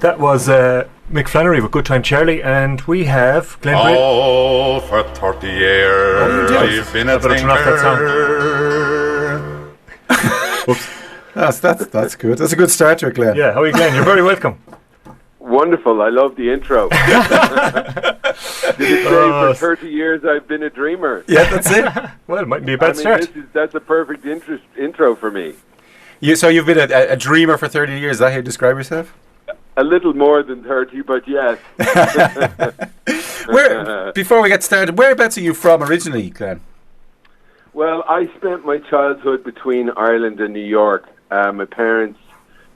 That was Mick Flannery with Good Time Charlie, and we have Glen Brady. Oh, for 30 years I've been a tinker. Oops. That's good. That's a good start to it, Glen. Yeah, how are you, Glen? You're very welcome. Wonderful. I love the intro. Did it say for 30 years I've been a dreamer? Yeah, that's it. Well, it might be a bad start. That's a perfect intro for me. So you've been a dreamer for 30 years. Is that how you describe yourself? A little more than 30, but yes. Before we get started, whereabouts are you from originally, Glen? Well, I spent my childhood between Ireland and New York. My parents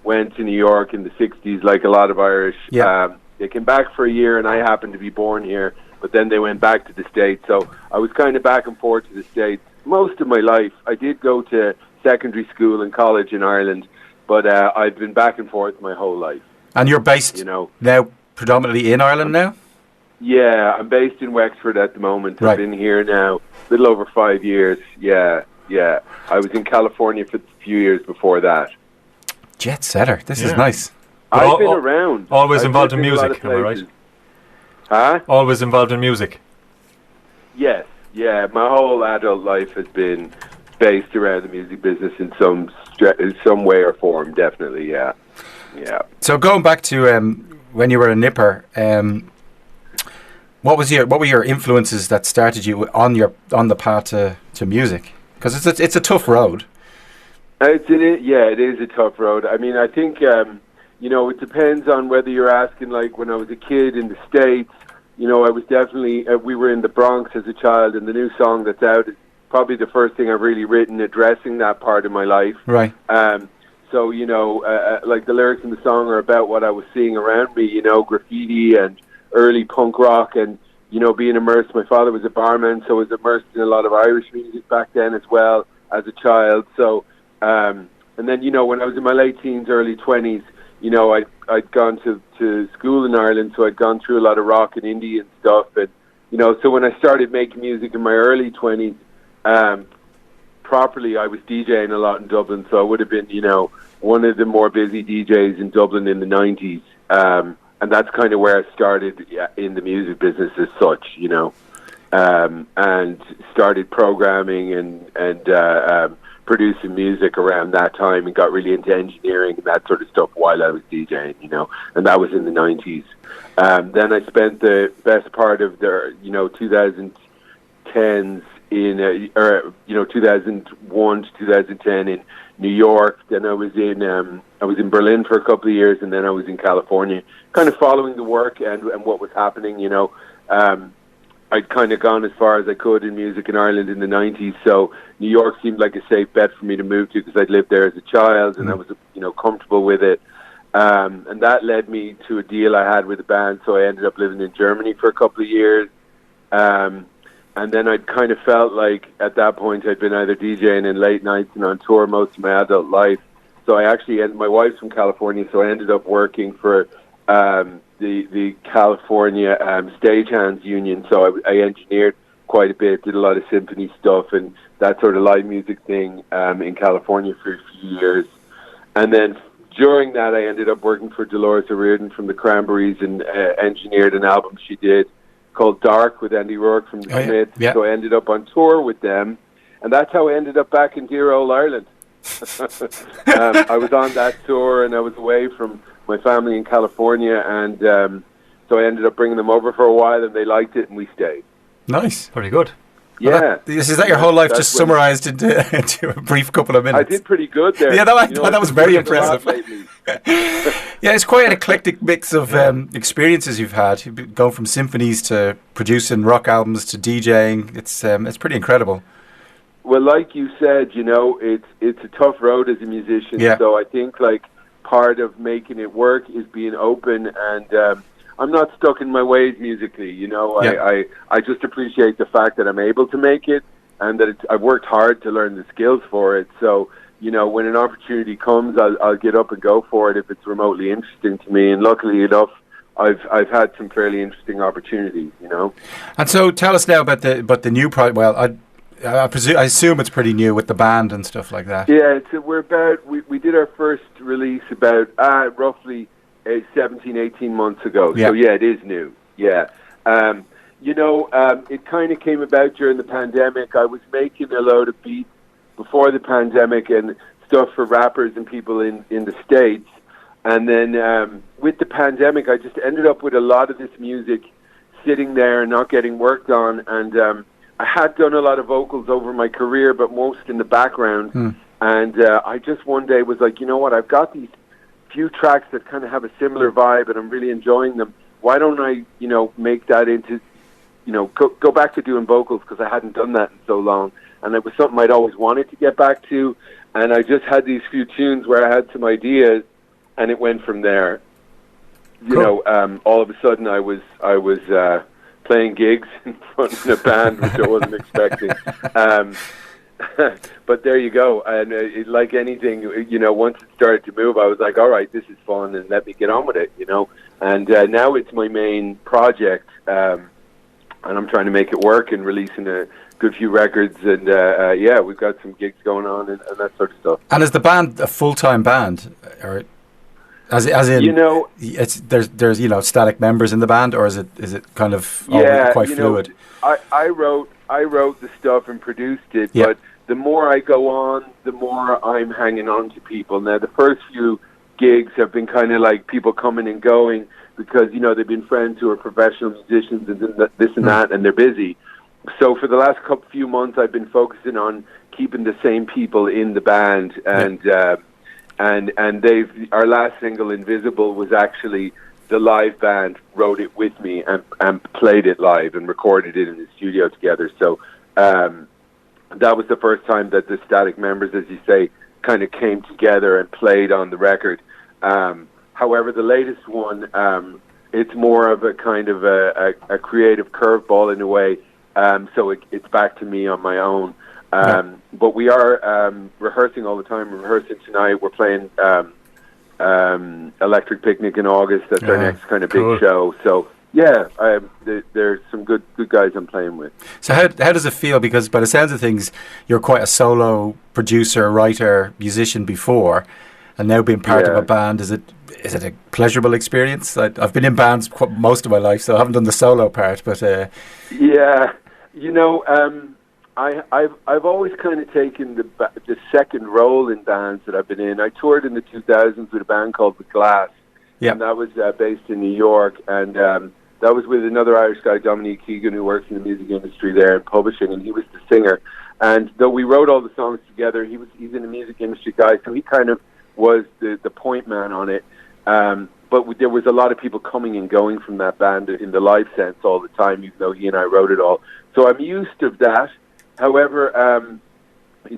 went to New York in the 60s, like a lot of Irish. Yeah. They came back for a year, and I happened to be born here, but then they went back to the States. So I was kind of back and forth to the States most of my life. I did go to secondary school and college in Ireland, but I've been back and forth my whole life. And you're based now predominantly in Ireland now? Yeah, I'm based in Wexford at the moment. Right. I've been here now a little over 5 years. Yeah. I was in California for a few years before that. Jet setter. This is nice. I've been around. Always involved in music, am I right? Huh? Always involved in music. Yes. Yeah, my whole adult life has been based around the music business in some way or form, definitely, yeah. So going back to when you were a nipper, what were your influences that started you on the path to music? Because it's a tough road. It is a tough road. I mean, I think it depends on whether you're asking, like, when I was a kid in the States. I was definitely we were in the Bronx as a child, and the new song that's out is probably the first thing I've really written addressing that part of my life. Right. So, like the lyrics in the song are about what I was seeing around me, graffiti and early punk rock and, being immersed. My father was a barman, so I was immersed in a lot of Irish music back then as well as a child. So, and then, when I was in my late teens, early 20s, I'd gone to school in Ireland, so I'd gone through a lot of rock and indie and stuff. And, so when I started making music in my early 20s, properly, I was DJing a lot in Dublin, so I would have been, one of the more busy DJs in Dublin in the 90s. And that's kind of where I started in the music business as such, and started programming and producing music around that time and got really into engineering and that sort of stuff while I was DJing, and that was in the 90s. Then I spent the best part of the, 2010s in 2001 to 2010 in New York. Then I was in Berlin for a couple of years, and then I was in California, kind of following the work and what was happening. I'd kind of gone as far as I could in music in Ireland in the 90s, so New York seemed like a safe bet for me to move to because I'd lived there as a child and I was comfortable with it. And that led me to a deal I had with a band, so I ended up living in Germany for a couple of years. And then I'd kind of felt like at that point I'd been either DJing in late nights and on tour most of my adult life. So I actually, my wife's from California, so I ended up working for the California Stagehands Union. So I engineered quite a bit, did a lot of symphony stuff and that sort of live music thing in California for a few years. And then during that I ended up working for Dolores O'Riordan from the Cranberries and engineered an album she did called Dark with Andy Rourke from the Smiths. Yeah. So I ended up on tour with them, and that's how I ended up back in dear old Ireland. I was on that tour, and I was away from my family in California, and so I ended up bringing them over for a while, and they liked it, and we stayed. Nice. Pretty good. Yeah. Is that your whole life just summarised into a brief couple of minutes? I did pretty good there. Yeah, that was very impressive. Yeah, it's quite an eclectic mix of experiences you've had. You've been going from symphonies to producing rock albums to DJing. It's pretty incredible. Well, like you said, it's a tough road as a musician. Yeah. So I think like part of making it work is being open, and I'm not stuck in my ways musically. Yeah. I just appreciate the fact that I'm able to make it, and that I've worked hard to learn the skills for it. So, when an opportunity comes, I'll get up and go for it if it's remotely interesting to me. And luckily enough, I've had some fairly interesting opportunities. And so, tell us now about the new project. Well, I assume it's pretty new with the band and stuff like that. Yeah, we did our first release about roughly 17, 18 months ago. Yeah. So yeah, it is new. Yeah. It kind of came about during the pandemic. I was making a load of beats before the pandemic and stuff for rappers and people in the States. And then with the pandemic, I just ended up with a lot of this music sitting there and not getting worked on. And I had done a lot of vocals over my career, but most in the background. And I just one day was like, you know what, I've got these few tracks that kind of have a similar vibe and I'm really enjoying them. Why don't I, make that into, go back to doing vocals, because I hadn't done that in so long. And it was something I'd always wanted to get back to. And I just had these few tunes where I had some ideas, and it went from there. Cool. All of a sudden I was playing gigs in front of a band, which I wasn't expecting. But there you go. And like anything, once it started to move, I was like, all right, this is fun, and let me get on with it, And now it's my main project, and I'm trying to make it work and releasing a good few records. And we've got some gigs going on and that sort of stuff. And is the band a full-time band, or as in there's static members in the band, or is it kind of quite fluid? I wrote the stuff and produced it, but the more I go on, the more I'm hanging on to people. Now, the first few gigs have been kind of like people coming and going because, they've been friends who are professional musicians and this and that, and they're busy. So for the last few months, I've been focusing on keeping the same people in the band, and our last single, Invisible, was actually the live band wrote it with me and played it live and recorded it in the studio together. So that was the first time that the static members, as you say, kind of came together and played on the record. However, the latest one, it's more of a kind of a creative curveball in a way. So it's back to me on my own. But we are rehearsing all the time. We're rehearsing tonight. We're playing Electric Picnic in August. That's our next kind of big show. So yeah, there's some good guys I'm playing with. So how does it feel? Because by the sounds of things, you're quite a solo producer, writer, musician before, and now being part of a band. Is it a pleasurable experience? I've been in bands most of my life, so I haven't done the solo part. But I've always kind of taken the second role in bands that I've been in. I toured in the 2000s with a band called The Glass, and that was based in New York, and that was with another Irish guy, Dominique Keegan, who works in the music industry there in publishing, and he was the singer. And though we wrote all the songs together, he's in the music industry guy, so he kind of was the point man on it. But there was a lot of people coming and going from that band in the live sense all the time, even though he and I wrote it all. So I'm used to that. However,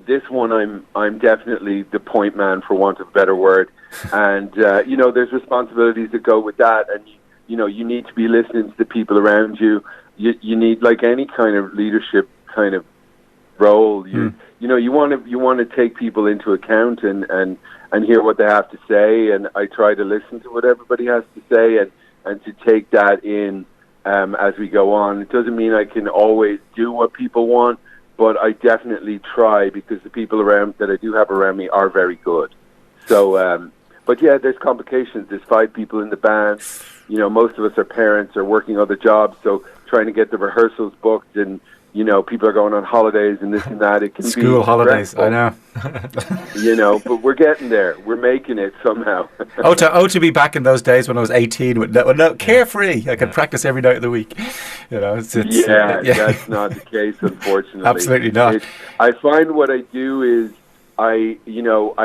this one I'm definitely the point man, for want of a better word. And there's responsibilities that go with that, and you need to be listening to the people around you. You need, like any kind of leadership kind of role, you want to take people into account and hear what they have to say, and I try to listen to what everybody has to say and to take that in as we go on. It doesn't mean I can always do what people want, but I definitely try, because the people around that I do have around me are very good. So, but yeah, there's complications. There's 5 people in the band. Most of us are parents or working other jobs, so trying to get the rehearsals booked, and people are going on holidays and this and that. It can school be holidays, stressful. I know. But we're getting there. We're making it somehow. to be back in those days when I was 18 with no carefree. I could practice every night of the week. It's that's not the case, unfortunately. Absolutely not. I find what I do is I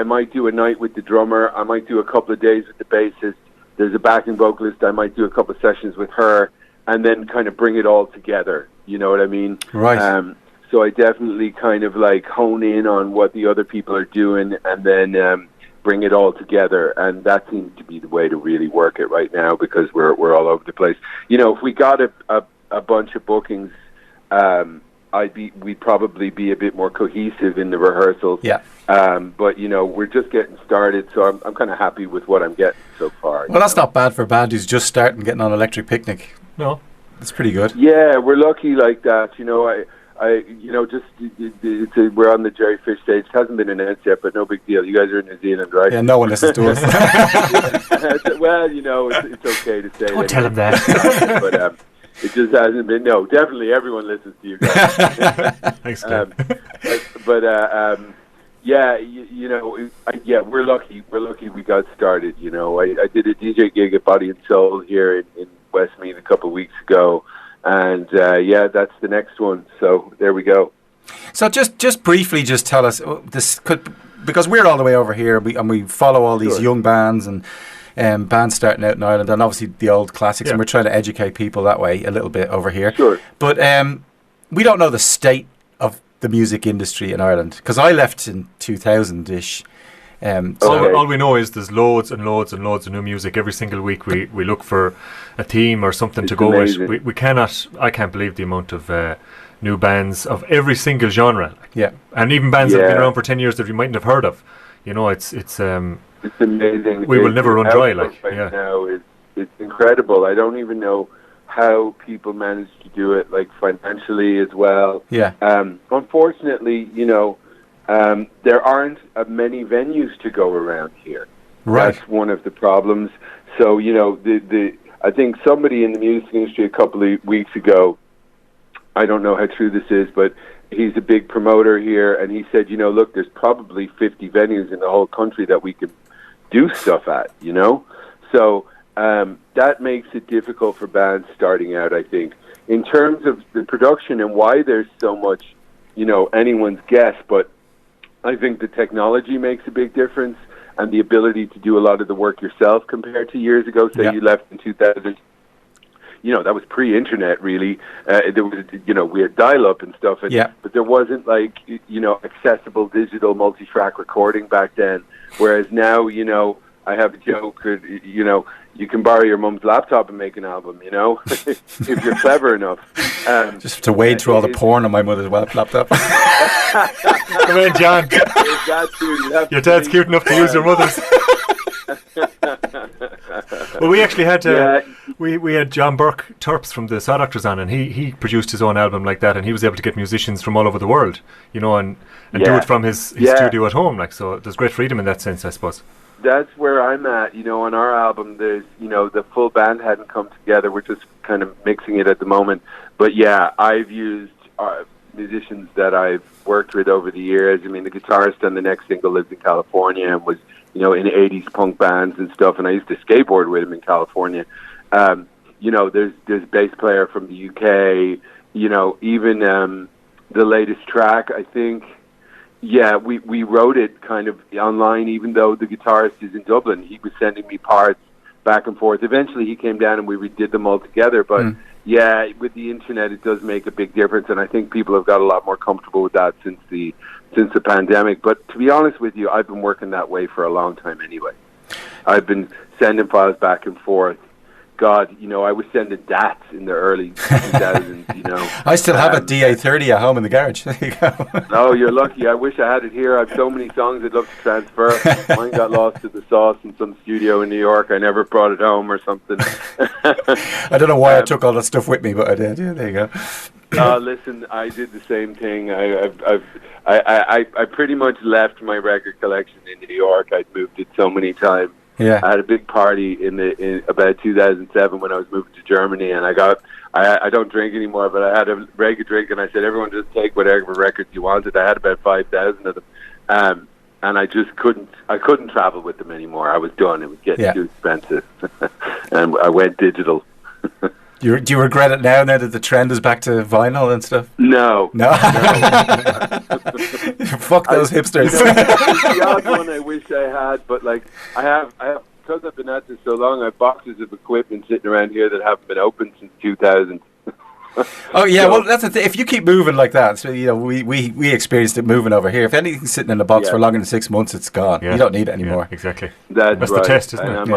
might do a night with the drummer. I might do a couple of days with the bassist. There's a backing vocalist. I might do a couple of sessions with her, and then kind of bring it all together. You know what I mean? Right. So I definitely kind of like hone in on what the other people are doing, and then bring it all together. And that seems to be the way to really work it right now, because we're all over the place. If we got a bunch of bookings, we'd probably be a bit more cohesive in the rehearsals. Yeah. But we're just getting started, so I'm kind of happy with what I'm getting so far. Well, that's not bad for a band who's just starting getting on Electric Picnic. No. It's pretty good. Yeah, we're lucky like that. we're on the Jellyfish stage. It hasn't been announced yet, but no big deal. You guys are in New Zealand, right? Yeah, no one listens to us. Well, it's okay to say. Don't tell him that. But it just hasn't been. No, definitely everyone listens to you guys. Thanks, Glenn. We're lucky. We're lucky we got started. I did a DJ gig at Body and Soul here in Westmeath a couple of weeks ago, and that's the next one. So there we go. So just briefly, just tell us because we're all the way over here, and we follow all these young bands and bands starting out in Ireland, and obviously the old classics, and we're trying to educate people that way a little bit over here. Sure. But we don't know the state of the music industry in Ireland, because I left in 2000-ish. All we know is there's loads and loads and loads of new music every single week. We look for a theme or something to go amazing. with. I can't believe the amount of new bands of every single genre. Yeah, and even bands that have been around for 10 years that you mightn't have heard of. It's amazing. We will never run dry. Now it's incredible. I don't even know how people manage to do it, financially as well. Yeah. Unfortunately, there aren't many venues to go around here. Right. That's one of the problems. So, I think somebody in the music industry a couple of weeks ago, I don't know how true this is, but he's a big promoter here, and he said, look, there's probably 50 venues in the whole country that we can do stuff at, So that makes it difficult for bands starting out, I think. In terms of the production and why there's so much, anyone's guess, but I think the technology makes a big difference, and the ability to do a lot of the work yourself compared to years ago. Say you left in 2000. That was pre-internet, really. There was, we had dial-up and stuff, but there wasn't accessible digital multi-track recording back then. Whereas now, I have a joke. You can borrow your mum's laptop and make an album. If you're clever enough. Just have to wade through all the porn on my mother's laptop. Come in, John. Your dad's cute enough to use your mother's. Well, we actually had we had John Burke Terps from the Saw Doctors on, and he produced his own album like that, and he was able to get musicians from all over the world, and do it from his studio at home. So there's great freedom in that sense, I suppose. That's where I'm at. On our album, there's the full band hadn't come together. We're just kind of mixing it at the moment. But I've used musicians that I've worked with over the years. I mean, the guitarist on the next single lives in California and was in 80s punk bands and stuff, and I used to skateboard with him in California. There's bass player from the UK, even the latest track, I think, we wrote it kind of online, even though the guitarist is in Dublin. He was sending me parts back and forth. Eventually he came down and we redid them all together, but with the internet it does make a big difference, and I think people have got a lot more comfortable with that since the pandemic. But to be honest with you, I've been working that way for a long time anyway. I've been sending files back and forth. God, I was sending DATs in the early 2000s, I still have a DA30 at home in the garage. There you go. Oh, you're lucky. I wish I had it here. I have so many songs I'd love to transfer. Mine got lost to the sauce in some studio in New York. I never brought it home or something. I don't know why I took all that stuff with me, but I did. Yeah, there you go. Listen, I did the same thing. I pretty much left my record collection in New York. I'd moved it so many times. Yeah, I had a big party in about 2007 when I was moving to Germany, and I don't drink anymore, but I had a regular drink, and I said, everyone just take whatever records you wanted. I had about 5,000 of them, and I just couldn't travel with them anymore. I was done. It was getting too expensive, and I went digital. Do you regret it now that the trend is back to vinyl and stuff? No. Fuck those hipsters. The odd one I wish I had, but I have because I've been at this so long, I have boxes of equipment sitting around here that haven't been opened since 2000. Oh yeah, well that's the thing. If you keep moving like that, so we experienced it moving over here. If anything's sitting in a box for longer than 6 months, it's gone. Yeah. You don't need it anymore. Yeah, exactly. That's right. The test, isn't it?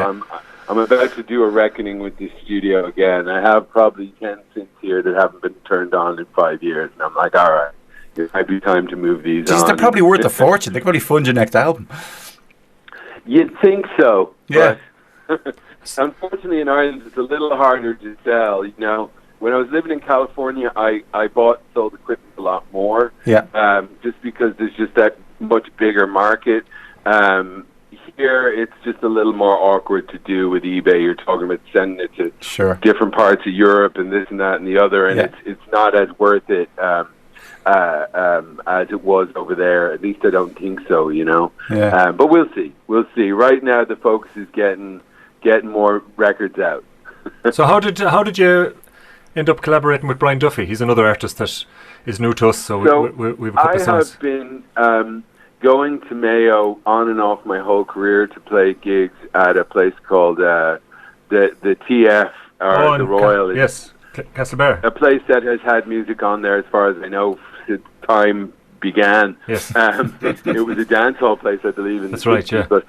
I'm about to do a reckoning with this studio again. I have probably 10 synths here that haven't been turned on in 5 years, and I'm like, all right, it might be time to move these on. They're probably worth a fortune. They could probably fund your next album. You'd think so. Yeah. But unfortunately, in Ireland, it's a little harder to sell. when I was living in California, I bought and sold equipment a lot more. Yeah. Just because there's just that much bigger market. Here, it's just a little more awkward to do with eBay. You're talking about sending it to different parts of Europe and this and that and the other, and it's not as worth it as it was over there. At least I don't think so, you know. Yeah. But we'll see. We'll see. Right now, the focus is getting more records out. So how did you end up collaborating with Brian Duffy? He's another artist that is new to us. So we have a couple of songs. I have been going to Mayo on and off my whole career to play gigs at a place called the TF or the Royal. Yes, Castlebar. A place that has had music on there as far as I know since time began. Yes. It was a dance hall place, I believe. In That's the 60s, right, yeah. But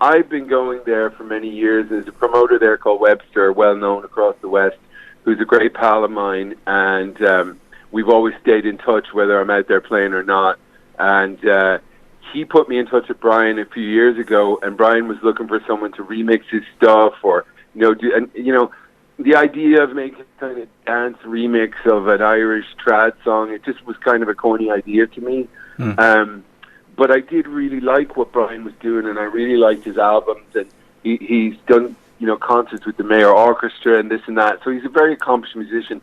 I've been going there for many years. There's a promoter there called Webster, well known across the West, who's a great pal of mine, and we've always stayed in touch whether I'm out there playing or not. And he put me in touch with Brian a few years ago, and Brian was looking for someone to remix his stuff, or the idea of making kind of dance remix of an Irish trad song, it just was kind of a corny idea to me. But I did really like what Brian was doing, and I really liked his albums, and he's done concerts with the Mayor Orchestra and this and that. So he's a very accomplished musician.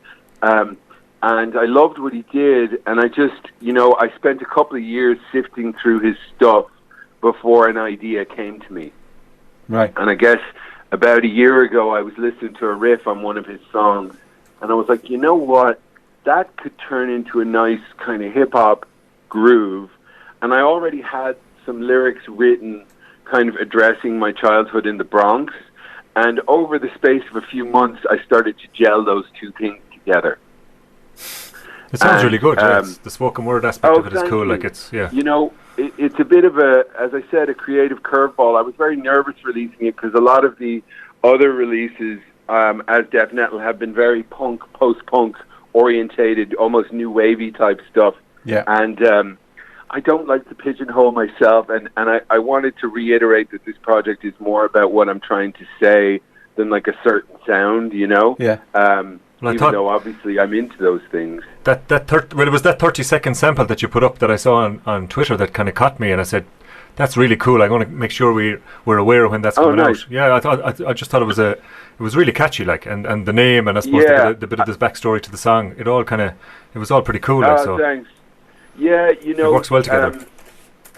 And I loved what he did, and I just, I spent a couple of years sifting through his stuff before an idea came to me. Right. And I guess about a year ago, I was listening to a riff on one of his songs, and I was like, you know what? That could turn into a nice kind of hip-hop groove. And I already had some lyrics written kind of addressing my childhood in the Bronx. And over the space of a few months, I started to gel those two things together. It sounds really good. The spoken word aspect of it is cool. Like it's it's a bit of a, as I said, a creative curveball. I was very nervous releasing it because a lot of the other releases as Def Nettle have been very punk, post-punk orientated, almost new wavy type stuff. Yeah. And I don't like to pigeonhole myself, and I wanted to reiterate that this project is more about what I'm trying to say than like a certain sound, Yeah. Even though obviously I'm into those things. It was that 30-second sample that you put up that I saw on Twitter that kind of caught me, and I said, "That's really cool. I'm going to make sure we're aware of when that's coming out." Yeah, I just thought it was really catchy, like, and the name, and I suppose the bit of this backstory to the song. It was all pretty cool. Like, so thanks. Yeah, it works well together.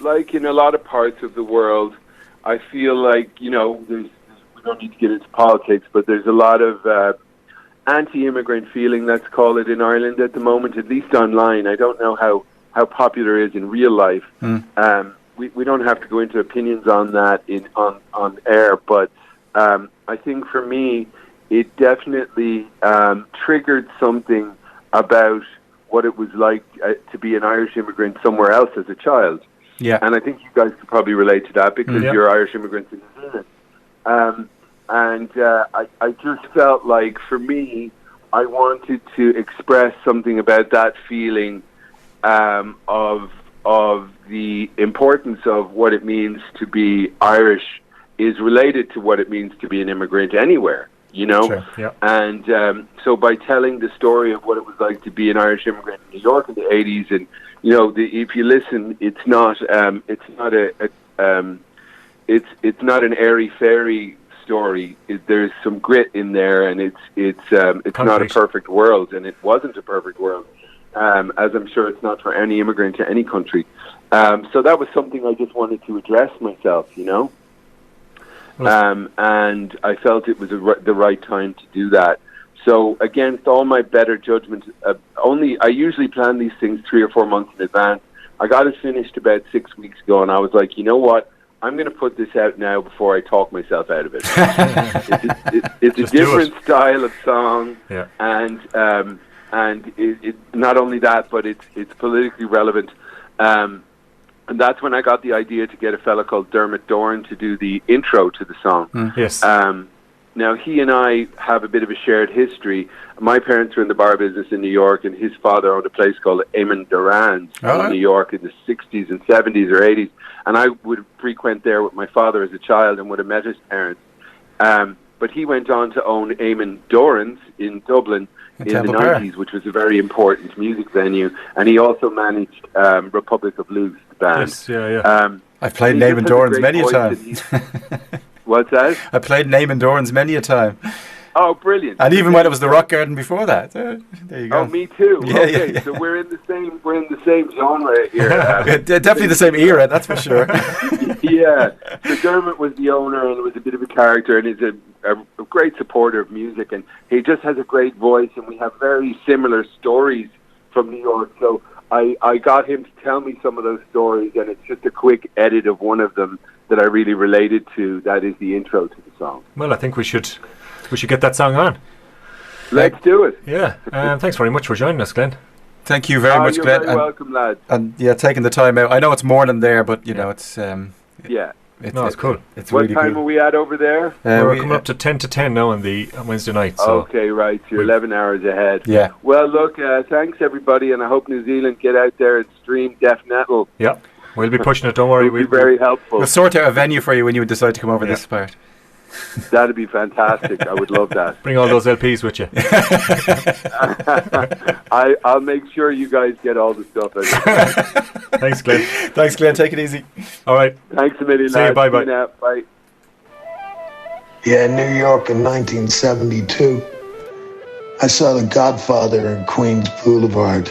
Like in a lot of parts of the world, I feel like we don't need to get into politics, but there's a lot of anti-immigrant feeling, let's call it, in Ireland at the moment, at least online. I don't know how popular it is in real life. We don't have to go into opinions on that on air, but I think for me, it definitely triggered something about what it was like to be an Irish immigrant somewhere else as a child. Yeah. And I think you guys could probably relate to that because you're Irish immigrants in New Zealand. And I just felt like, for me, I wanted to express something about that feeling of the importance of what it means to be Irish is related to what it means to be an immigrant anywhere, Sure. Yeah. And so by telling the story of what it was like to be an Irish immigrant in New York in the 80s, and if you listen, it's not an airy-fairy story. There's some grit in there, and it's not a perfect world, and it wasn't a perfect world, as I'm sure it's not for any immigrant to any country. So that was something I just wanted to address myself, and I felt it was the right time to do that. So against all my better judgment, I usually plan these things 3 or 4 months in advance. I got it finished about 6 weeks ago, and I was like, you know what? I'm going to put this out now before I talk myself out of it. It's a different style of song, and it not only that, but it's politically relevant. And that's when I got the idea to get a fella called Dermot Doran to do the intro to the song. Yes. Now, he and I have a bit of a shared history. My parents were in the bar business in New York, and his father owned a place called Eamon Duran's in New York in the 60s and 70s or 80s. And I would frequent there with my father as a child and would have met his parents. But he went on to own Eamon Doran's in Dublin in the 90s, which was a very important music venue. And he also managed Republic of Loose, the band. Yes, yeah. I've played Name and Dorans many a time. What's that? I played Name and Dorans many a time. Oh, brilliant! And even when it was the Rock Garden before that. There you go. Oh, me too. Yeah, okay, yeah. So we're in the same genre here. Definitely the same era, that's for sure. Yeah. So Dermot was the owner, and it was a bit of a character, and he's a great supporter of music, and he just has a great voice, and we have very similar stories from New York. So I got him to tell me some of those stories, and it's just a quick edit of one of them that I really related to. That is the intro to the song. Well, I think we should get that song on. Let's do it. Yeah. Thanks very much for joining us, Glenn. Thank you very much, you're Glenn. Very welcome, lads. And taking the time out. I know it's morning there, but you know it's. Yeah. It's cool. It's what really time cool. are we at over there? We're coming up to 10 to 10 now on Wednesday night. So. Okay, right. So you're 11 hours ahead. Yeah. Well, look, thanks everybody, and I hope New Zealand get out there and stream Def Nettle. Yeah. We'll be pushing it, don't worry. We'll be very helpful. We'll sort out a venue for you when you decide to come over this part. That'd be fantastic. I would love that. Bring all those LPs with you. I'll make sure you guys get all the stuff. Thanks, Glenn. Thanks, Glenn. Take it easy. All right. Thanks a million. See you. Bye-bye. Bye. Yeah, in New York in 1972, I saw The Godfather in Queens Boulevard.